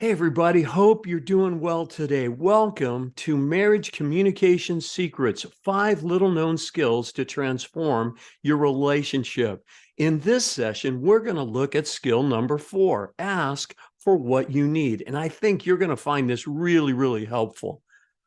Hey, everybody. Hope you're doing well today. Welcome to Marriage Communication Secrets, 5 little known skills to transform your relationship. In this session, we're going to look at skill number 4, ask for what you need. And I think you're going to find this really, really helpful.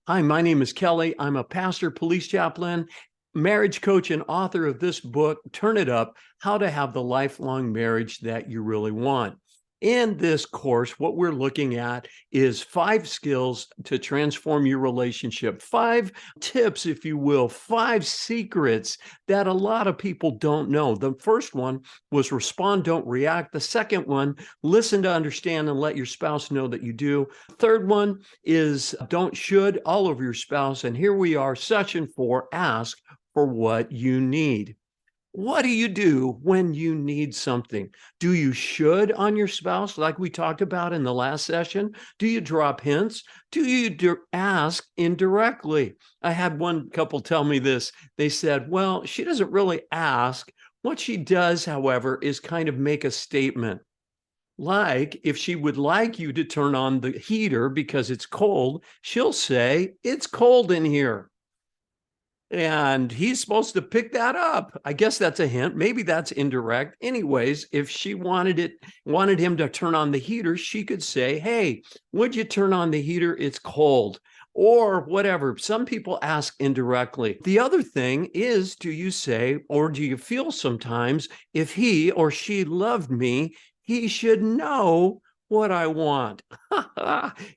Hi, my name is Kelly. I'm a pastor, police chaplain, marriage coach, and author of this book, Turn It Up, How to Have the Lifelong Marriage That You Really Want. In this course, what we're looking at is 5 skills to transform your relationship, 5 tips, if you will, 5 secrets that a lot of people don't know. The first one was respond, don't react. The second one, listen to understand and let your spouse know that you do. Third one is don't should all over your spouse. And here we are, session 4, ask for what you need. What do you do when you need something? Do you should on your spouse, like we talked about in the last session? Do you drop hints? Do you ask indirectly? I had one couple tell me this. They said, well, she doesn't really ask. What she does, however, is kind of make a statement. Like if she would like you to turn on the heater because it's cold, she'll say, it's cold in here. And he's supposed to pick that up. I guess that's a hint. Maybe that's indirect. Anyways, if she wanted him to turn on the heater, she could say, hey, would you turn on the heater? It's cold. Or whatever. Some people ask indirectly. The other thing is, do you say, or do you feel sometimes, if he or she loved me, he should know what I want.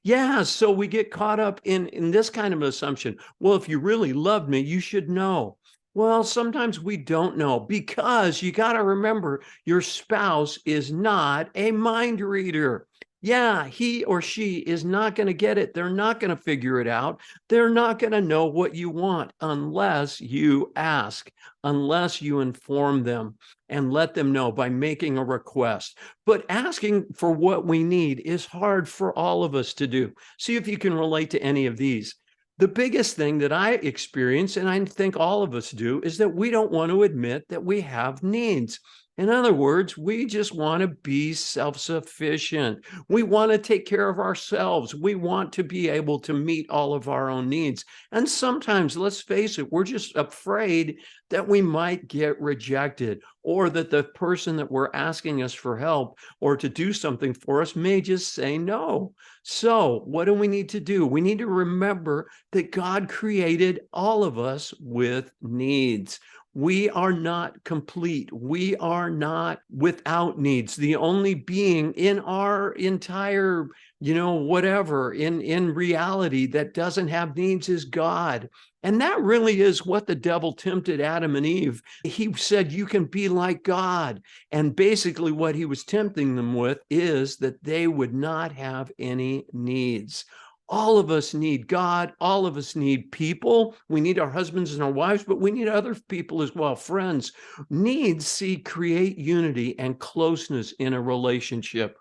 Yeah, so we get caught up in this kind of assumption. Well, if you really loved me, you should know. Well, sometimes we don't know because you got to remember your spouse is not a mind reader. Yeah, he or she is not going to get it. They're not going to figure it out. They're not going to know what you want unless you ask, unless you inform them and let them know by making a request. But asking for what we need is hard for all of us to do. See if you can relate to any of these. The biggest thing that I experience, and I think all of us do, is that we don't want to admit that we have needs. In other words, we just want to be self-sufficient. We want to take care of ourselves. We want to be able to meet all of our own needs. And sometimes, let's face it, we're just afraid that we might get rejected or that the person that we're asking us for help or to do something for us may just say no. So what do we need to do? We need to remember that God created all of us with needs. We are not complete. We are not without needs. The only being in our entire, whatever, in reality that doesn't have needs is God. And that really is what the devil tempted Adam and Eve. He said, you can be like God. And basically what he was tempting them with is that they would not have any needs. All of us need God. All of us need people. We need our husbands and our wives, but we need other people as well, friends. Needs, create unity and closeness in a relationship.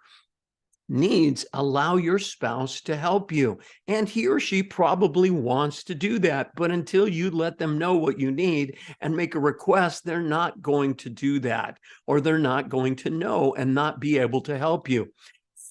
Needs allow your spouse to help you, and he or she probably wants to do that, but until you let them know what you need and make a request, they're not going to do that, or they're not going to know and not be able to help you.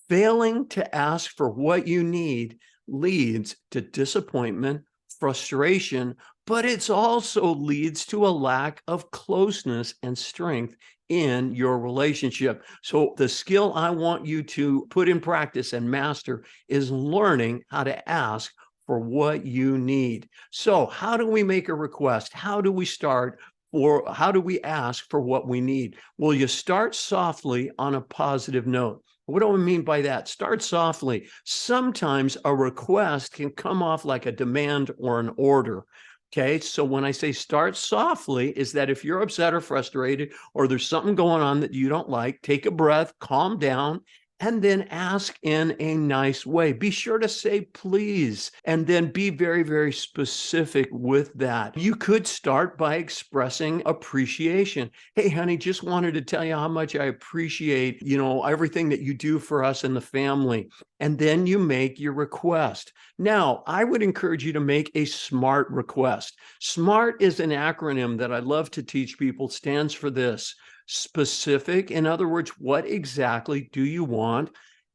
Failing to ask for what you need leads to disappointment, frustration, but it also leads to a lack of closeness and strength in your relationship. So the skill I want you to put in practice and master is learning how to ask for what you need. So how do we make a request? How do we start? Or how do we ask for what we need? Well, you start softly on a positive note. What do I mean by that? Start softly. Sometimes a request can come off like a demand or an order. Okay, so when I say start softly, is that if you're upset or frustrated or there's something going on that you don't like, take a breath, calm down, and then ask in a nice way. Be sure to say please, and then be very, very specific with that. You could start by expressing appreciation. Hey, honey, just wanted to tell you how much I appreciate, everything that you do for us and the family. And then you make your request. Now, I would encourage you to make a SMART request. SMART is an acronym that I love to teach people, stands for this: specific, in other words, what exactly do you want?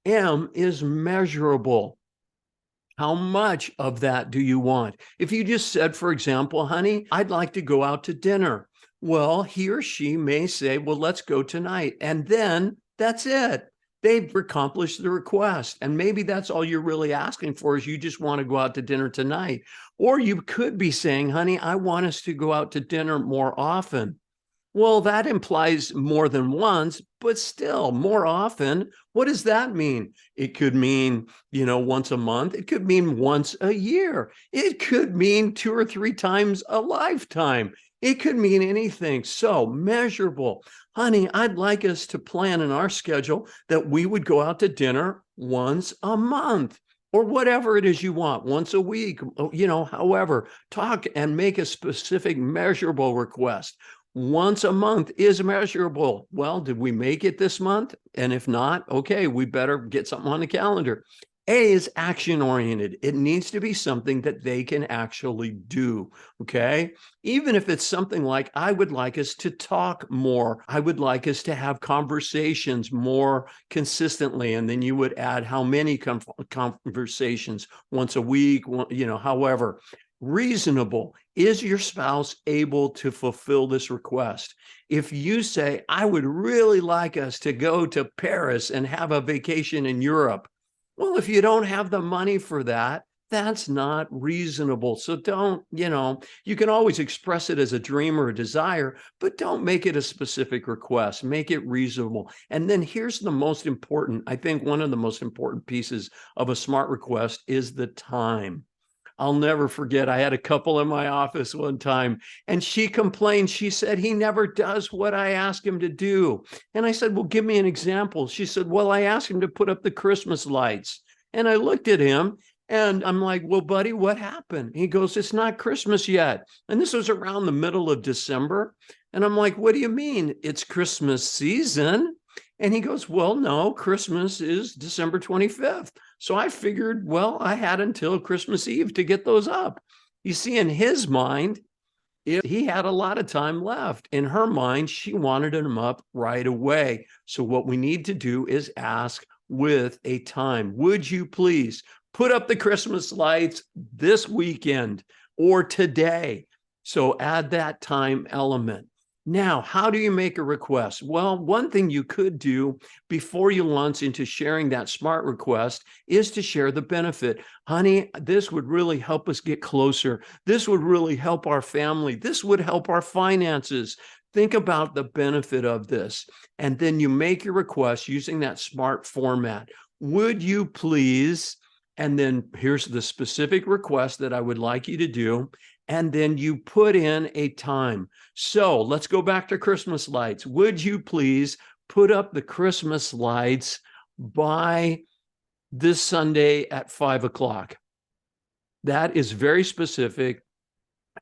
M is measurable. How much of that do you want? If you just said, for example, honey, I'd like to go out to dinner. Well, he or she may say, well, let's go tonight. And then that's it. They've accomplished the request. And maybe that's all you're really asking for is you just want to go out to dinner tonight. Or you could be saying, honey, I want us to go out to dinner more often. Well, that implies more than once, but still more often. What does that mean? It could mean, once a month. It could mean once a year. It could mean 2 or 3 times a lifetime. It could mean anything. So measurable. Honey, I'd like us to plan in our schedule that we would go out to dinner once a month or whatever it is you want, once a week, however, talk and make a specific measurable request. Once a month is measurable. Well, did we make it this month? And if not, okay, we better get something on the calendar. A is action oriented. It needs to be something that they can actually do. Okay. Even if it's something like, I would like us to talk more. I would like us to have conversations more consistently. And then you would add how many conversations, once a week, however. Reasonable. Is your spouse able to fulfill this request? If you say, I would really like us to go to Paris and have a vacation in Europe. Well, if you don't have the money for that, that's not reasonable. So don't, you can always express it as a dream or a desire, but don't make it a specific request. Make it reasonable. And then here's the most important, I think one of the most important pieces of a SMART request is the time. I'll never forget, I had a couple in my office one time, and she complained. She said, he never does what I ask him to do. And I said, well, give me an example. She said, well, I asked him to put up the Christmas lights. And I looked at him and I'm like, well, buddy, what happened? He goes, it's not Christmas yet. And this was around the middle of December. And I'm like, what do you mean? It's Christmas season. And he goes, well, no, Christmas is December 25th. So I figured, well, I had until Christmas Eve to get those up. You see, in his mind, he had a lot of time left. In her mind, she wanted them up right away. So what we need to do is ask with a time. Would you please put up the Christmas lights this weekend or today? So add that time element. Now, how do you make a request? Well, one thing you could do before you launch into sharing that SMART request is to share the benefit. Honey, this would really help us get closer. This would really help our family. This would help our finances. Think about the benefit of this. And then you make your request using that SMART format. Would you please, and then here's the specific request that I would like you to do. And then you put in a time. So let's go back to Christmas lights. Would you please put up the Christmas lights by this Sunday at 5 o'clock? That is very specific.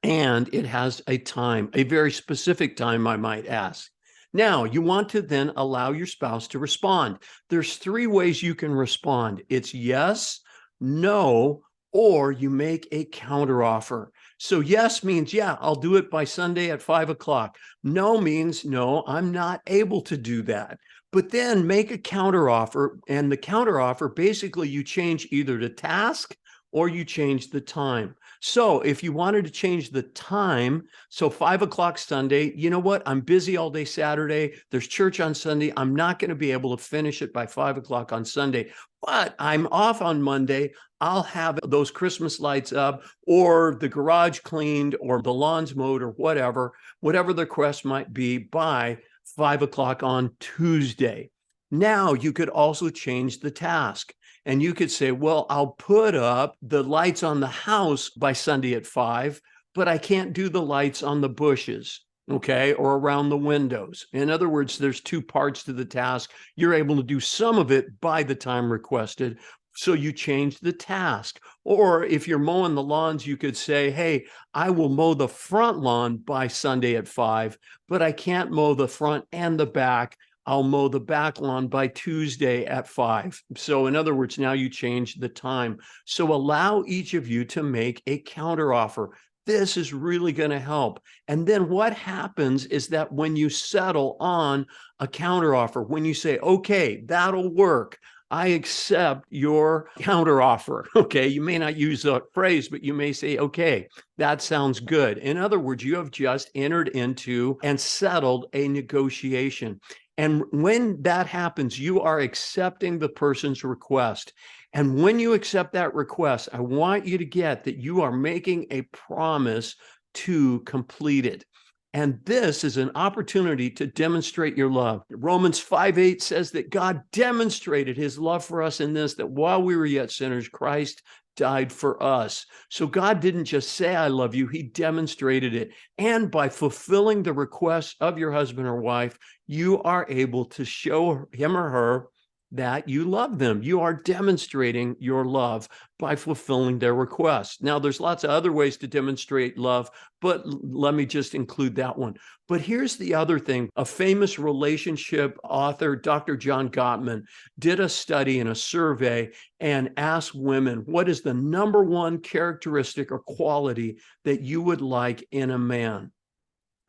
And it has a time, a very specific time, I might ask. Now, you want to then allow your spouse to respond. There's 3 ways you can respond. It's yes, no, or you make a counteroffer. So yes means, yeah, I'll do it by Sunday at 5 o'clock. No means, no, I'm not able to do that. But then make a counteroffer. And the counteroffer, basically you change either the task or you change the time. So if you wanted to change the time, so 5 o'clock Sunday, you know what? I'm busy all day Saturday. There's church on Sunday. I'm not going to be able to finish it by 5 o'clock on Sunday, but I'm off on Monday. I'll have those Christmas lights up or the garage cleaned or the lawns mowed or whatever the request might be by 5 o'clock on Tuesday. Now you could also change the task. And you could say, well, I'll put up the lights on the house by Sunday at 5, but I can't do the lights on the bushes, okay, or around the windows. In other words, there's 2 parts to the task. You're able to do some of it by the time requested, so you change the task. Or if you're mowing the lawns, you could say, hey, I will mow the front lawn by Sunday at 5, but I can't mow the front and the back. I'll mow the back lawn by Tuesday at 5. So in other words, now you change the time. So allow each of you to make a counteroffer. This is really going to help. And then what happens is that when you settle on a counteroffer, when you say, okay, that'll work, I accept your counteroffer. Okay. You may not use that phrase, but you may say, okay, that sounds good. In other words, you have just entered into and settled a negotiation. And when that happens, you are accepting the person's request. And when you accept that request, I want you to get that you are making a promise to complete it. And this is an opportunity to demonstrate your love. Romans 5:8 says that God demonstrated his love for us in this, that while we were yet sinners, Christ died for us. So God didn't just say, I love you, he demonstrated it. And by fulfilling the requests of your husband or wife, you are able to show him or her that you love them. You are demonstrating your love by fulfilling their requests. Now, there's lots of other ways to demonstrate love, but let me just include that one. But here's the other thing. A famous relationship author, Dr. John Gottman, did a study and a survey and asked women, what is the number one characteristic or quality that you would like in a man?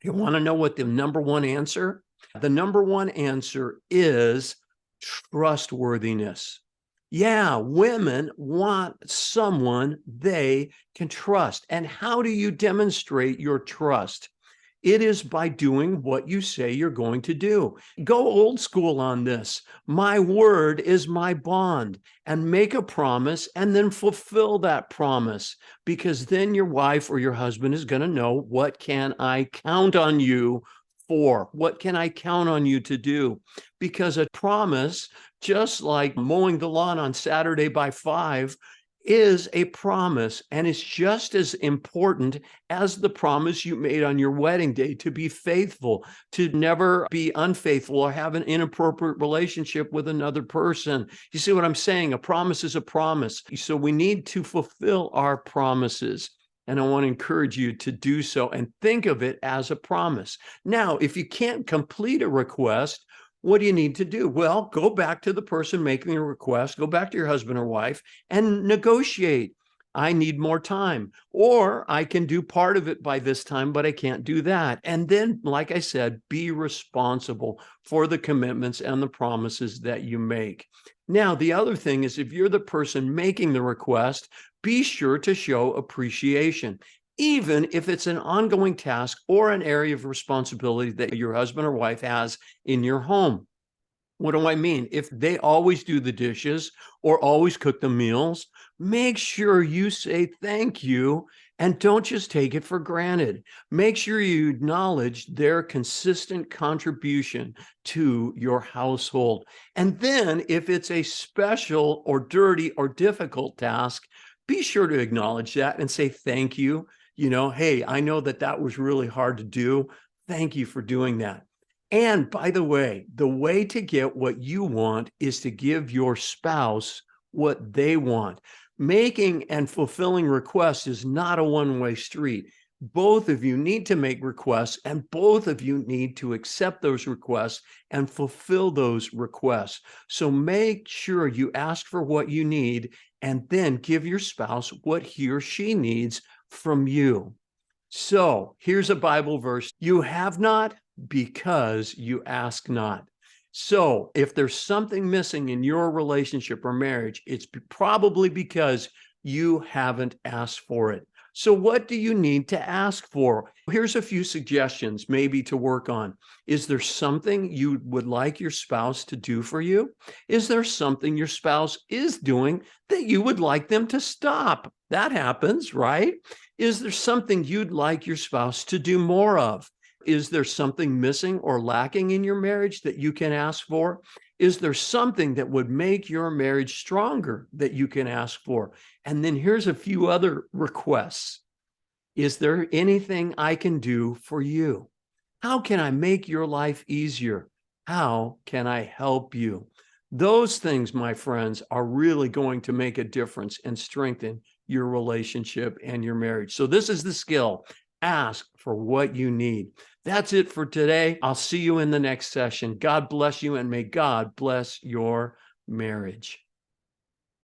You want to know what the number one answer? The number one answer is trustworthiness. Yeah, women want someone they can trust. And how do you demonstrate your trust? It is by doing what you say you're going to do. Go old school on this. My word is my bond, and make a promise and then fulfill that promise, because then your wife or your husband is going to know, what can I count on you for? What can I count on you to do? Because a promise, just like mowing the lawn on Saturday by 5, is a promise, and it's just as important as the promise you made on your wedding day to be faithful, to never be unfaithful or have an inappropriate relationship with another person. You see what I'm saying? A promise is a promise. So we need to fulfill our promises. And I want to encourage you to do so and think of it as a promise. Now, if you can't complete a request, what do you need to do? Well, go back to the person making a request, go back to your husband or wife and negotiate. I need more time, or I can do part of it by this time, but I can't do that. And then, like I said, be responsible for the commitments and the promises that you make. Now, the other thing is, if you're the person making the request, be sure to show appreciation, even if it's an ongoing task or an area of responsibility that your husband or wife has in your home. What do I mean? If they always do the dishes or always cook the meals, make sure you say thank you and don't just take it for granted. Make sure you acknowledge their consistent contribution to your household. And then if it's a special or dirty or difficult task, be sure to acknowledge that and say thank you. You know, hey, I know that was really hard to do. Thank you for doing that. And by the way to get what you want is to give your spouse what they want. Making and fulfilling requests is not a one-way street. Both of you need to make requests, and both of you need to accept those requests and fulfill those requests. So make sure you ask for what you need and then give your spouse what he or she needs from you. So here's a Bible verse. You have not because you ask not. So if there's something missing in your relationship or marriage, it's probably because you haven't asked for it. So what do you need to ask for? Here's a few suggestions maybe to work on. Is there something you would like your spouse to do for you? Is there something your spouse is doing that you would like them to stop? That happens, right? Is there something you'd like your spouse to do more of? Is there something missing or lacking in your marriage that you can ask for? Is there something that would make your marriage stronger that you can ask for? And then here's a few other requests. Is there anything I can do for you? How can I make your life easier? How can I help you? Those things, my friends, are really going to make a difference and strengthen your relationship and your marriage. So this is the skill. Ask for what you need. That's it for today. I'll see you in the next session. God bless you, and may God bless your marriage.